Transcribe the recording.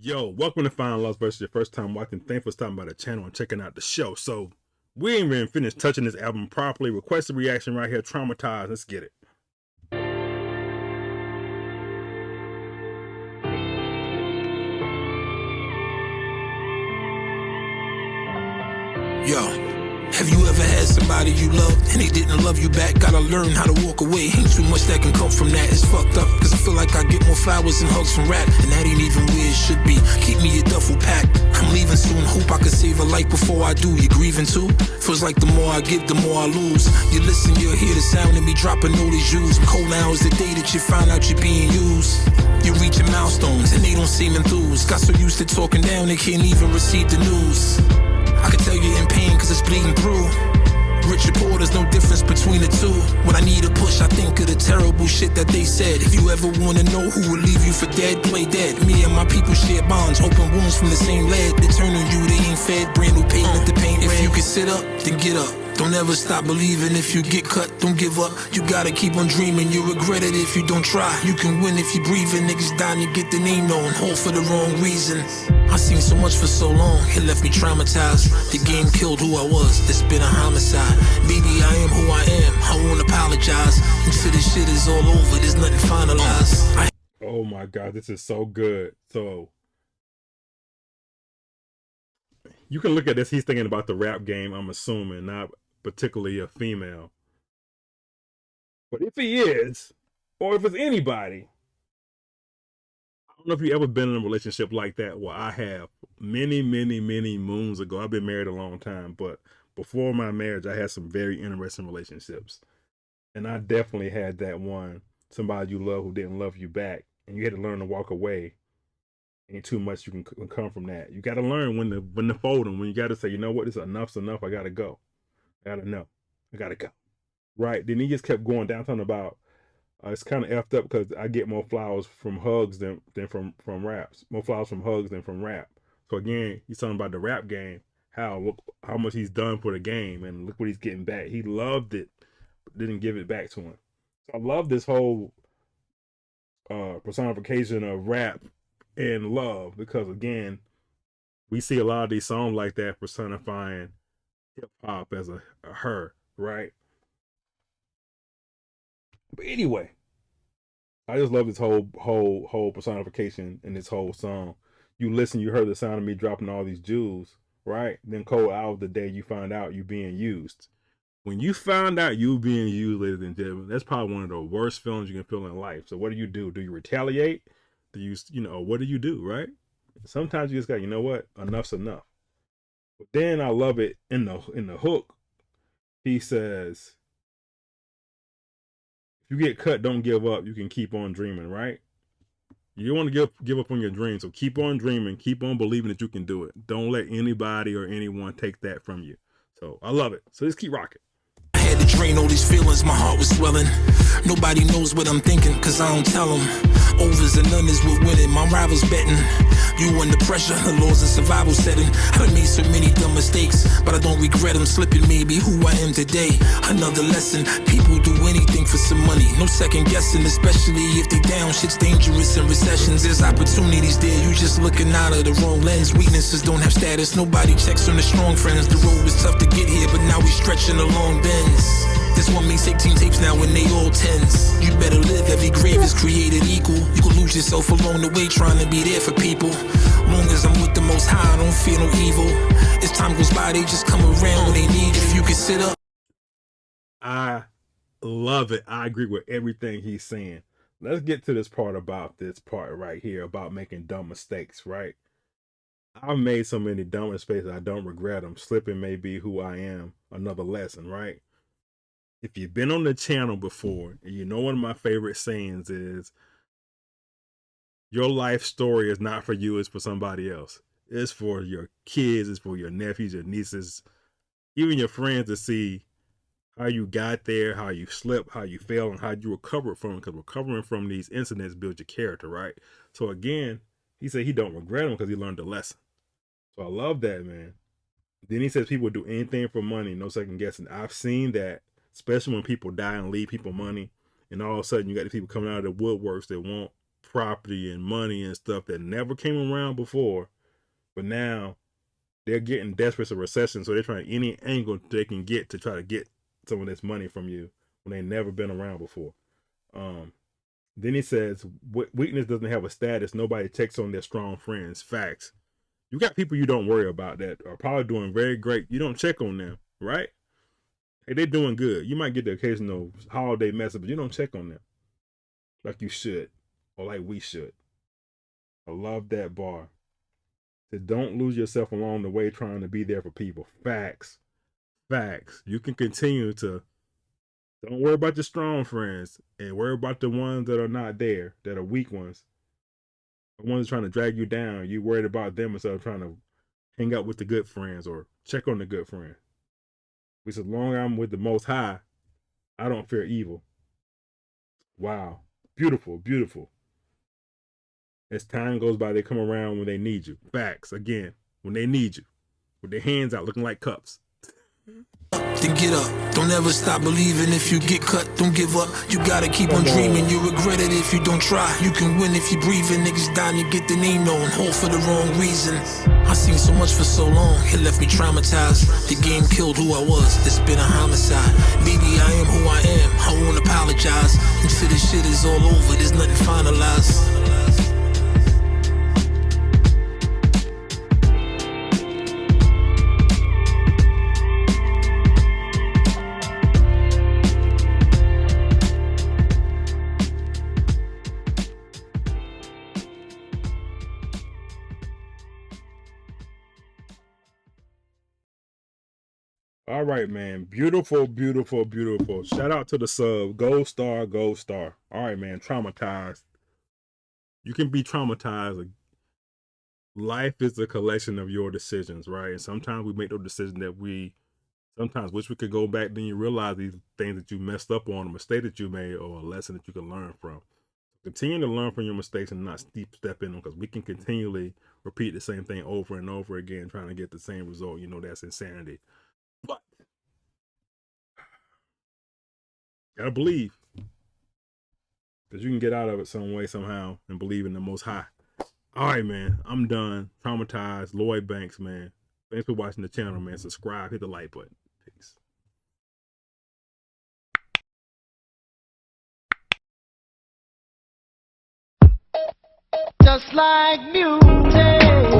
Yo, welcome to Final Lost versus your first time watching. Thanks for stopping by the channel and checking out the show. So, we ain't even finished touching this album properly. Request a reaction right here. Traumatized. Let's get it. Yo, have you ever had somebody you loved and they didn't love you back? Gotta learn how to walk away. Ain't too much that can come from that. It's fucked up, cause I feel like I get more flowers and hugs from rap, and that ain't even where it should be. Keep me a duffel pack, I'm leaving soon. Hope I can save a life before I do. You grieving too? Feels like the more I give, the more I lose. You listen, you'll hear the sound of me dropping all these U's. Cold now is the day that you find out you're being used. You're reaching milestones and they don't seem enthused. Got so used to talking down they can't even receive the news. I can tell you're in pain cause it's bleeding through. Rich or poor, there's no difference between the two. When I need a push, I think of the terrible shit that they said. If you ever wanna know who will leave you for dead, play dead. Me and my people share bonds, open wounds from the same lead. They turn on you, they ain't fed, brand new pavement to paint. If you can sit up, then get up. Don't ever stop believing. If you get cut, don't give up. You gotta keep on dreaming. You regret it if you don't try. You can win if you breathing. Niggas dying to get the name known, all for the wrong reason. I seen so much for so long, it left me traumatized. The game killed who I was, it's been a homicide. Baby, I am who I am, I won't apologize. Until this shit is all over, there's nothing finalized. Oh my God, this is so good. So, you can look at this, he's thinking about the rap game, I'm assuming, not particularly a female. But if he is, or if it's anybody, I don't know if you ever been in a relationship like that. Well, I have many moons ago. I've been married a long time, but before my marriage, I had some very interesting relationships. And I definitely had that one, somebody you love who didn't love you back, and you had to learn to walk away. Ain't too much you can come from that. You got to learn when to fold them, when you got to say, you know what, this enough's enough. I got to go. I got to know. I got to go. Right. Then he just kept going down talking about, it's kind of effed up because I get more flowers from hugs than from raps. More flowers from hugs than from rap. So again, he's talking about the rap game. Look how much he's done for the game, and look what he's getting back. He loved it, but didn't give it back to him. So I love this whole personification of rap and love, because again, we see a lot of these songs like that personifying hip hop as a her, right? But anyway, I just love this whole personification in this whole song. You listen, you heard the sound of me dropping all these jewels, right? Then cold out of the day you find out you being used. When you find out you being used, ladies and gentlemen, that's probably one of the worst feelings you can feel in life. So what do? Do you retaliate? Do what do you do, right? Sometimes you just got, you know what? Enough's enough. But then I love it in the hook. He says, if you get cut, don't give up. You can keep on dreaming, right? You don't want to give up on your dreams. So keep on dreaming. Keep on believing that you can do it. Don't let anybody or anyone take that from you. So I love it. So just keep rocking. I had to drain all these feelings, my heart was swelling. Nobody knows what I'm thinking, cause I don't tell them. Overs and unders with winning, my rivals betting. You under pressure, the laws of survival setting. I done made so many dumb mistakes, but I don't regret them. Slipping maybe who I am today. Another lesson, people do anything for some money. No second guessing, especially if they down. Shit's dangerous in recessions. There's opportunities there, you just looking out of the wrong lens. Weaknesses don't have status, nobody checks on the strong friends. The road was tough to get here, but now we stretching along bends. This one makes 18 tapes now and they all tens. You better live, every grave is created equal. You can lose yourself along the way trying to be there for people. Long as I'm with the most high, I don't fear no evil. As time goes by, they just come around when they need. If you can sit up. I love it. I agree with everything he's saying. Let's get to this part right here about making dumb mistakes, right? I've made so many dumb mistakes, I don't regret them. Slipping may be who I am. Another lesson, right? If you've been on the channel before, and you know one of my favorite sayings is, your life story is not for you, it's for somebody else. It's for your kids, it's for your nephews, your nieces, even your friends to see how you got there, how you slipped, how you fell, and how you recovered from it. Because recovering from these incidents builds your character, right? So again, he said he don't regret them because he learned a lesson. So I love that, man. Then he says people do anything for money, no second guessing. I've seen that, especially when people die and leave people money, and all of a sudden you got the people coming out of the woodworks that want property and money and stuff that never came around before, but now they're getting desperate. It's a recession, so they're trying any angle they can get to try to get some of this money from you when they've never been around before. Then he says, weakness doesn't have a status. Nobody checks on their strong friends. Facts. You got people you don't worry about that are probably doing very great. You don't check on them, right? Hey, they're doing good. You might get the occasional holiday message, but you don't check on them like you should, or like we should. I love that bar. Said, don't lose yourself along the way trying to be there for people. Facts. Facts. You can continue to, don't worry about your strong friends and worry about the ones that are not there, that are weak ones. The ones trying to drag you down. You worried about them instead of trying to hang out with the good friends or check on the good friend. Because as long as I'm with the Most High, I don't fear evil. Wow. Beautiful, beautiful. As time goes by, they come around when they need you. Facts, again, when they need you. With their hands out looking like cups. Then get up, don't ever stop believing. If you get cut, don't give up. You gotta keep on dreaming. You regret it if you don't try. You can win if you breathing. Niggas dying to get the name known, all for the wrong reason. I seen so much for so long, it left me traumatized. The game killed who I was, it's been a homicide. Maybe I am who I am, I won't apologize. Until this shit is all over, there's nothing finalized. All right, man. Beautiful, beautiful, beautiful. Shout out to the sub. Gold star, gold star. All right, man. Traumatized. You can be traumatized. Life is a collection of your decisions, right? And sometimes we make those decisions that we sometimes wish we could go back. Then you realize these things that you messed up on, a mistake that you made, or a lesson that you can learn from. Continue to learn from your mistakes and not step in them, because we can continually repeat the same thing over and over again, trying to get the same result. You know, that's insanity. But gotta believe, because you can get out of it some way, somehow, and believe in the Most High. All right, man. I'm done. Traumatized. Lloyd Banks, man. Thanks for watching the channel, man. Subscribe. Hit the like button. Peace. Just like music.